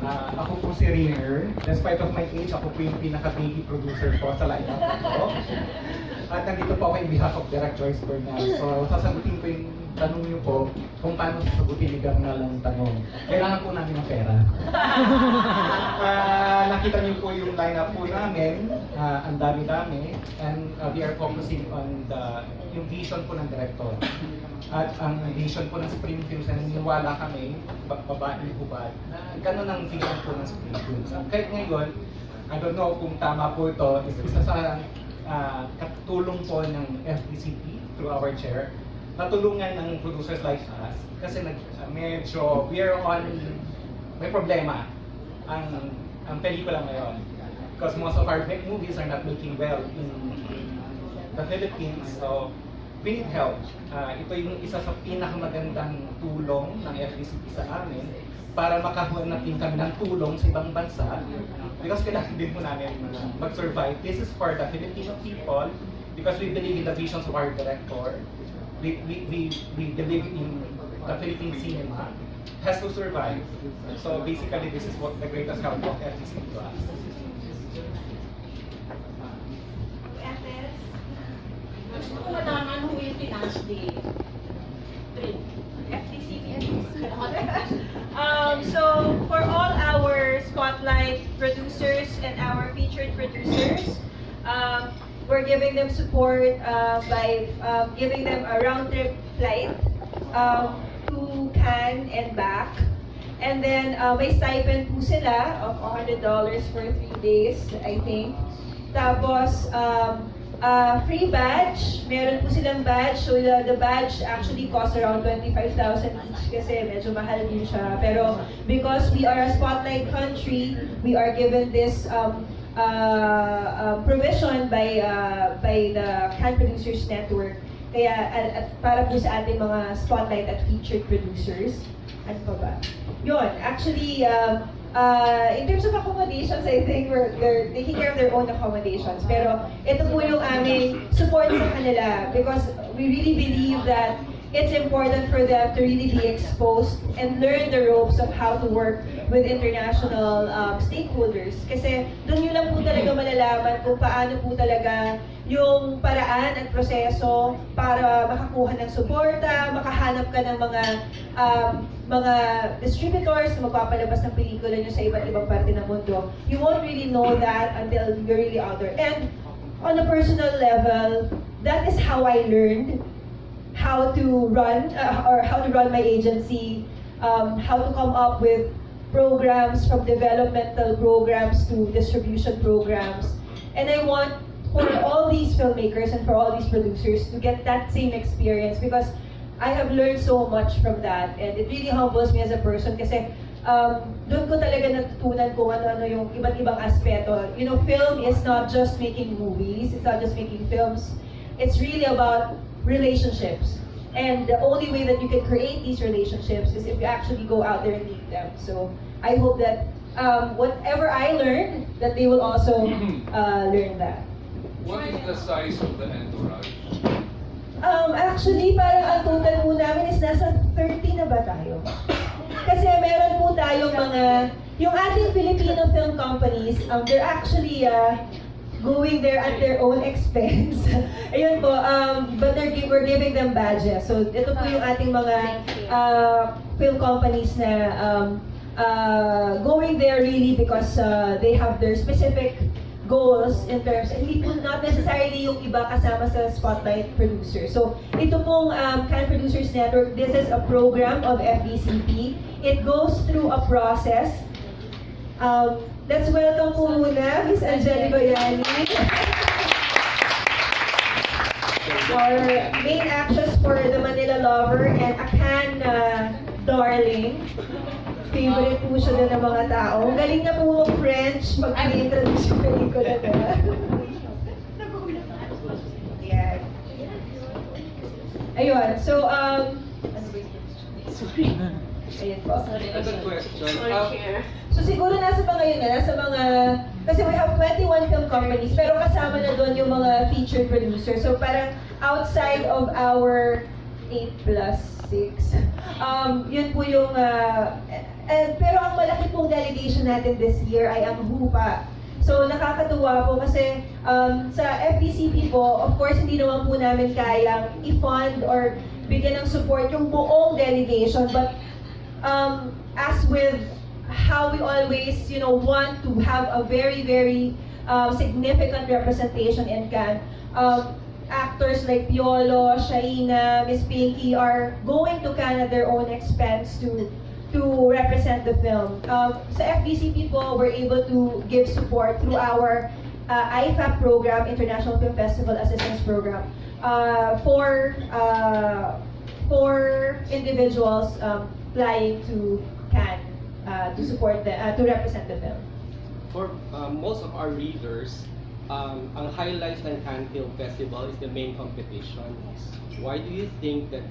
Ako po si Riner. Despite of my age, ako po yung pinaka-baby producer po sa lineup ko. At nandito po ako in behalf of Direct Joyce Bernal. So, sasagutin ko yung tanong niyo po kung paano sasagutin ni Bernal ang tanong. Kailangan po namin ng pera. Nakita niyo po yung lineup po namin. Ang dami-dami. And we are focusing on yung vision po ng director. At ang vision po ng Spring Films, na niniwala kami, babae hubad, na gano'n ang vision po ng Spring Films. At kahit ngayon, I don't know kung tama po ito, isa sa katulong po ng FDCP through our chair, natulungan ng producers like us, kasi medyo, may problema ang pelikula ngayon. Because most of our movies are not making well in the Philippines, so we need help. Ito yung isa sa pinakamagandang tulong ng FDCP sa amin para makahanap din kami ng tulong sa ibang bansa because kailangan din po namin mag-survive. This is for the Filipino people because we believe in the visions of our director. We believe in the Philippine cinema has to survive. So basically, this is what the greatest help of FDCP to us. Gusto ko malaman who will finance the trip. FDCP. So, for all our spotlight producers and our featured producers, we're giving them support by giving them a round-trip flight to Cannes and back. And then, may stipend po sila of $100 for 3 days, I think. Tapos, free badge. Meron po silang badge. So the badge actually costs around 25,000 each kasi medyo mahal din siya. Pero because we are a spotlight country, we are given this provision by the Cannes Producers Network. Kaya para po sa ating mga spotlight at featured producers. Ano pa ba? Yun, actually, in terms of accommodations, I think they're taking care of their own accommodations. Pero ito po yung aming support sa kanila because we really believe that it's important for them to really be exposed and learn the ropes of how to work with international stakeholders. Kasi doon nyo lang po talaga malalaman kung paano po talaga yung paraan at proseso para makakuha ng suporta, makahanap ka ng mga distributors na magpapalabas ng pelikula nyo sa iba't ibang parte ng mundo. You won't really know that until you're really out there. And on a personal level, that is how I learned how to run my agency, how to come up with programs, from developmental programs to distribution programs. And I want for all these filmmakers and for all these producers to get that same experience because I have learned so much from that and it really humbles me as a person kasi doon ko talaga natutunan kung ano-ano yung iba't ibang aspeto. You know, film is not just making movies, it's not just making films. It's really about relationships. And the only way that you can create these relationships is if you actually go out there and meet them. So I hope that whatever I learned, that they will also learn that. What is the size of the entourage? Actually, parang ang total po namin is nasa 30 na ba tayo? Kasi meron po tayong yung ating Filipino film companies, they're actually going there at their own expense. Ayun po, but we're giving them badges. So ito po yung ating mga film companies na going there really because they have their specific goals in terms, and hindi po not necessarily yung iba kasama sa spotlight producer. So ito pong Cannes Producers Network, this is a program of FDCP. It goes through a process. Let's welcome po muna Miss Angelica Yani, our main actress for The Manila Lover and a Cannes darling. Favorite po siya doon ng mga tao. Galing na po mag-French, mag-introduce yung pelikula na. Yeah. Ayun, so, sorry. Ayun po. Another question. So siguro nasa mga yun na, nasa mga, kasi we have 21 film companies, pero kasama na doon yung mga featured producers. So parang outside of our 8 plus 6, yun po yung, pero ang malaki pong delegate delegation natin this year ay ang HUPA. So nakakatuwa po kasi sa FDCP po, of course hindi naman po namin kayang i-fund or bigyan ng support yung buong delegation, but as with how we always, want to have a very, very significant representation in Cannes, actors like Piolo, Shaina, Miss Pinky are going to Cannes at their own expense to represent the film. Sa FDCP po, we're able to give support through our IFAP program, International Film Festival Assistance Program, for individuals flying to Cannes to support to represent the film. For most of our readers, ang highlights ng Cannes Film Festival is the main competition. Why do you think that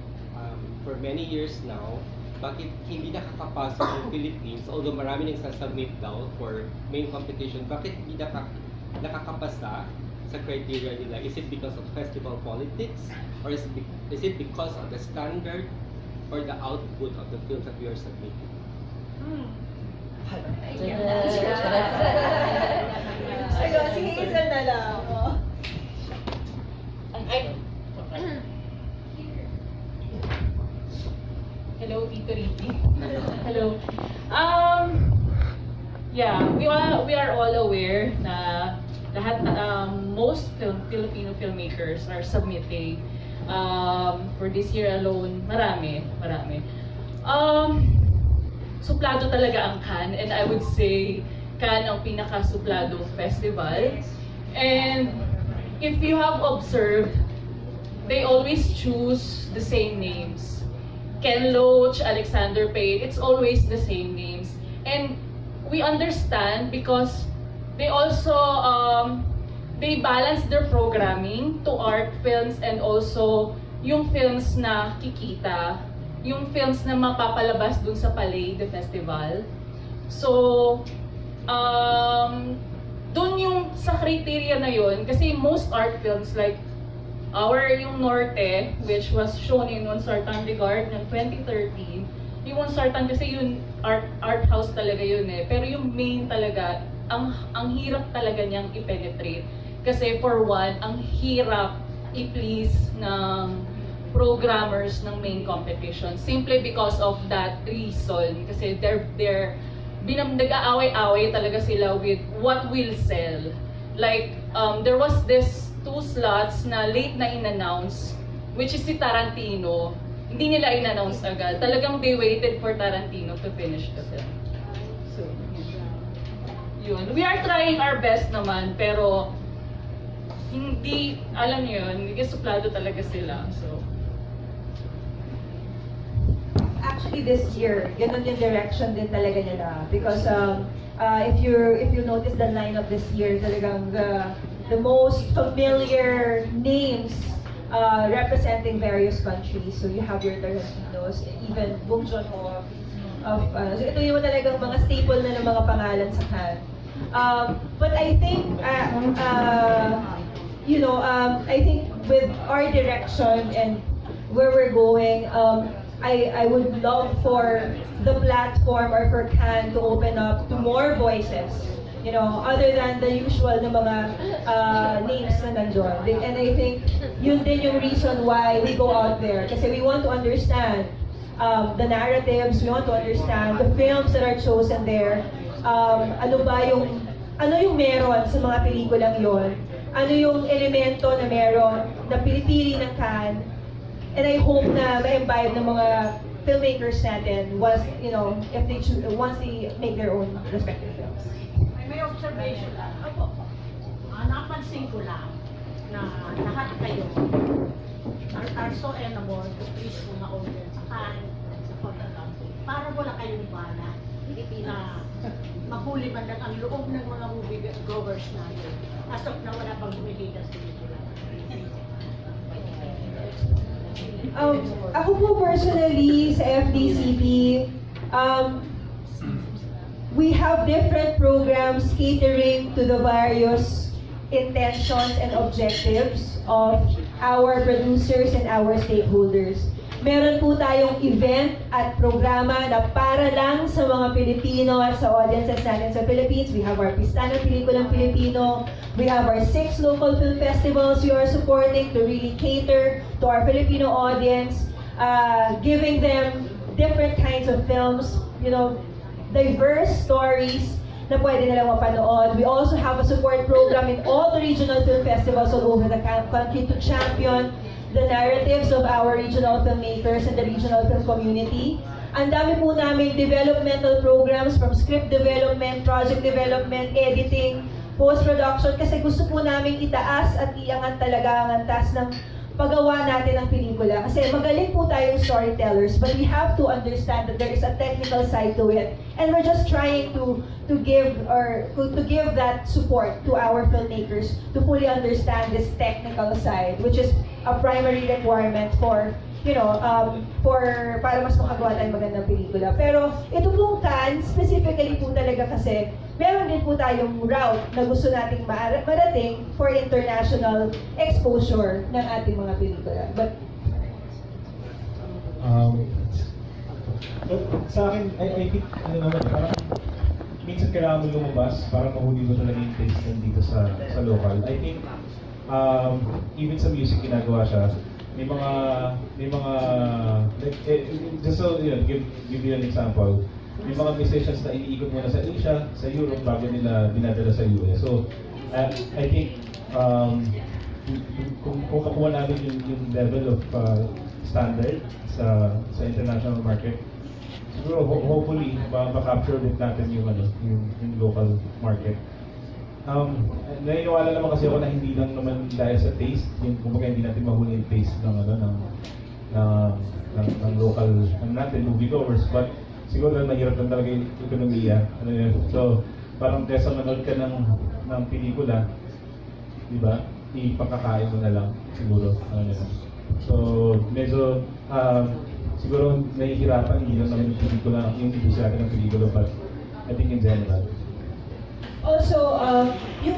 for many years now, bakit hindi nakakapasok ang Philippines, although marami nagsasubmit daw for main competition, bakit hindi nakakapasa sa criteria nila? Is it because of festival politics? Or is it because of the standard or the output of the films that we are submitting? Ayun, si Hazel na lang. Hello, Tito Ricky. Hello. Yeah, we are all aware na lahat most Filipino filmmakers are submitting for this year alone. Marami. Suplado talaga ang Cannes, and I would say Cannes ang pinaka-supladong festival. And if you have observed, they always choose the same names. Ken Loach, Alexander Payne, it's always the same names. And we understand because they also they balance their programming to art films and also yung films na kikita, yung films na mapapalabas dun sa Palais de Festival. So, dun yung sa criteria na yun, kasi most art films like yung Norte, which was shown in Sartan Regard ng 2013, yung Sartan kasi yun, art house talaga yun eh. Pero yung main talaga, ang hirap talaga niyang i-penetrate. Kasi for one, ang hirap i-please ng programmers ng main competition. Simply because of that reason. Kasi nag-aaway-away talaga sila with what will sell. Like, there was this 2 slots na late na in-announce, which is si Tarantino. Hindi nila in-announce agad. Talagang they waited for Tarantino to finish the film. So, yun. We are trying our best naman, pero hindi, alam niyo yun, hindi suplado talaga sila. So, Actually, this year, ganun yung direction din talaga nila. Because if you notice the lineup this year, talagang the most familiar names representing various countries. So you have your Tarantinos, even Bong Joon-ho so ito yung talagang mga staple na ng mga pangalan sa Cannes. But I think I think with our direction and where we're going, I would love for the platform or for Cannes to open up to more voices, other than the usual na mga names na nandun. And I think yun din yung reason why we go out there. Kasi we want to understand the narratives, we want to understand the films that are chosen there. Ano yung meron sa mga pelikulang yon? Ano yung elemento na meron na pinipili ng Cannes? And I hope na ma-imbibe ng mga filmmakers natin once they make their own respective films. May observation lang. Opo. Napansin ko lang na lahat kayo are so enamored to please mga audience sa Cannes, sa pagkakasal. Para wala kayong bala na mahuli man lang ang loob ng mga movie goers natin. As of na wala pang bumilita sa pelikula. Ako po personally sa FDCP, we have different programs catering to the various intentions and objectives of our producers and our stakeholders. Meron po tayong event at programa na para lang sa mga Pilipino at sa audiences natin sa Philippines. We have our Pista ng Pelikulang Pilipino. We have our 6 local film festivals we are supporting to really cater to our Filipino audience, giving them different kinds of films, you know, diverse stories na pwede nilang mapanood. We also have a support program in all the regional film festivals all over the country to champion the narratives of our regional filmmakers and the regional film community. Ang dami po namin developmental programs from script development, project development, editing, post-production, kasi gusto po namin itaas at iangat talaga ang antas ng paggawa natin ng pelikula. Kasi magaling po tayong storytellers, but we have to understand that there is a technical side to it. And we're just trying to give that support to our filmmakers to fully understand this technical side, which is a primary requirement for, you know, para mas makagawa tayong magandang pelikula. Pero ito pong Cannes, specifically po talaga kasi, meron din po tayong route na gusto nating marating for international exposure ng ating mga pelikula. But sa akin, I think, ano naman, parang minsan kailangan mo lumabas para mahuli mo talaga yung taste nandito sa local. I think, even sa music ginagawa siya, may mga, like, just so, yun, give you an example. May mga musicians na iniikot muna sa Asia, sa Europe, bago nila dinadala sa US. So, I think, kung kakuha namin yung level of standard sa international market, siguro hopefully ma-capture din natin yung local market. Naniniwala naman kasi ako na hindi lang naman dahil sa taste, yung kumbaga hindi natin mahuli yung taste ng local natin moviegoers, but siguro dahil mahirap lang talaga yung ekonomiya. So, parang kesa manood ka ng pelikula, di ba? Ipakakain mo na lang siguro. So, medyo siguro nahihirapan, hindi lang naman yung pelikula, yung industriya ng pelikula, but I think in general. also, yung